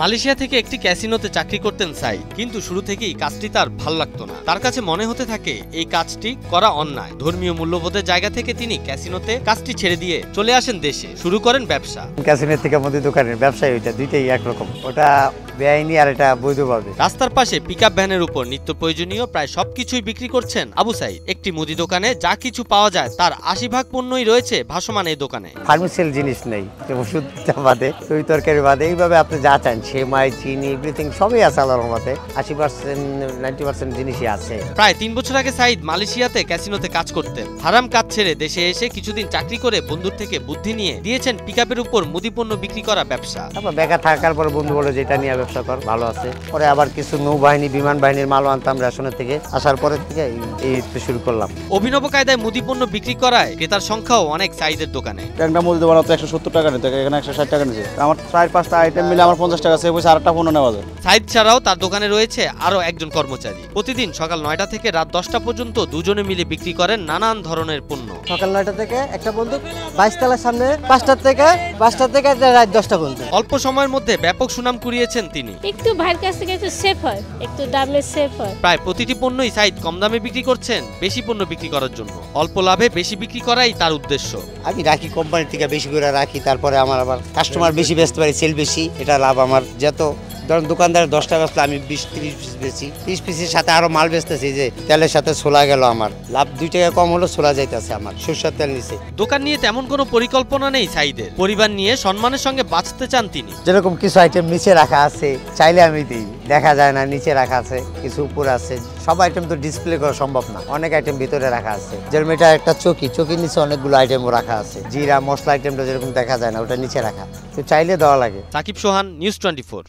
Malaysia থেকে একটি ক্যাসিনোতে চাকরি করতেন সাইদ, কিন্তু শুরু থেকেই কাজটি তার ভালো লাগতো না। তার কাছে মনে হতে থাকে এই কাজটি করা অন্যায়। ধর্মীয় মূল্যবোধের জায়গা থেকে তিনি ক্যাসিনোতে কাজটি ছেড়ে দিয়ে চলে আসেন দেশে, শুরু করেন ব্যবসা। ক্যাসিনো থেকে মুদি দোকানের ব্যবসায়ী, ওইটা দুইটাই একরকম, ওটা বেআইনি আর এটা বৈধভাবে। রাস্তার পাশে পিকআপ ভ্যানের উপর নিত্য প্রয়োজনীয় প্রায় সবকিছুই বিক্রি করছেন আবু সাইদ। একটি মুদি দোকানে যা কিছু পাওয়া যায় তার ৮০% পণ্যই রয়েছে ভাসমান এই দোকানে। ফার্মেসিয়াল জিনিস নেই, ওষুধ বাদে, তরি তরকারি বাদে, এইভাবে আপনি যা চান সেমাই চিনি এভরিথিং সবই আছে আল্লাহর রহমতে। ৮০% 90% জিনিসই আছে। প্রায় ৩ বছর আগে সাইদ মালয়েশিয়াতে ক্যাসিনোতে কাজ করতেন। হারাম কাজ ছেড়ে দেশে এসে কিছুদিন চাকরি করে বন্ধুর থেকে বুদ্ধি নিয়ে দিয়েছেন পিকআপের উপর মুদি পণ্য বিক্রি করা ব্যবসা। তারপর বেকার থাকার পর বন্ধু বলে যেটা নিয়ে ব্যবসা কর, ভালো আছে। পরে আবার কিছু নৌবাহিনী বিমান বাহিনীর মাল আনতাম রেশনের থেকে, আসার পরে থেকে এই শুরু করলাম। অভিনব কায়দায় মুদি পণ্য বিক্রি করায় ক্রেতার সংখ্যাও অনেক সাইদের দোকানে। একটা মুদি দোকানে ১৭০ টাকা নিতে, এখানে ১৬০ টাকা নিচ্ছে। আমার ৪-৫টা আইটেম মিলে আমার ৫০ টাকা সেভ হয়েছে, আরেকটা পণ্য নেওয়া যায়। সাইদ ছাড়াও তার দোকানে রয়েছে আরো একজন কর্মচারী। প্রতিদিন সকাল ৯টা থেকে রাত ১০টা পর্যন্ত দুজনে মিলে বিক্রি করেন নানান ধরনের পণ্য। সকাল ৯টা থেকে একটা বন্ধু ২২ তলার সামনে, ৫টা থেকে রাত ১০টা পর্যন্ত। অল্প সময়ের মধ্যে ব্যাপক সুনাম কুড়িয়েছেন তিনি। একটু ভাইয়ের কাছ থেকে একটু সেফ হয়, একটু দামে সেফ হয়। প্রায় প্রতিটি পণ্যই সাইদ কম দামে বিক্রি করছেন বেশি পণ্য বিক্রি করার জন্য। অল্প লাভে বেশি বিক্রি করাই তার উদ্দেশ্য। আমি রাখি কোম্পানি থেকে বেশি করে রাখি, তারপরে আমার আবার কাস্টমার বেশি বেচতে পারি, সেল বেশি, এটা লাভ আমার। যত ধরুন দোকানদার 10টা বেচলে আমি 20-30 পিস বেচি, 30 পিসের সাথে আরো মাল বেচতেছি, যে তেলের সাথে ছোলা গেল, আমার লাভ 2 টাকা কম হলো, ছোলা যাইতেছে আমার সরষের তেল নিচে। দোকান নিয়ে তেমন কোনো পরিকল্পনা নেই সাইদের। পরিবার নিয়ে সম্মানের সঙ্গে বাঁচতে চান তিনি। যেরকম কিছু আইটেম নিচে রাখা আছে, চাইলে আমি দিই, দেখা যায় না, নিচে রাখা আছে, কিছু উপরে আছে। সব আইটেম তো ডিসপ্লে করা সম্ভব না, অনেক আইটেম ভিতরে রাখা আছে। যেরকম এটা একটা চকির নিচে অনেকগুলো আইটেমও রাখা আছে। জিরা মশলা আইটেমটা যেরকম দেখা যায় না, ওটা নিচে রাখা, তো চাইলে দেওয়া লাগে। সাকিব সোহান, নিউজ 24।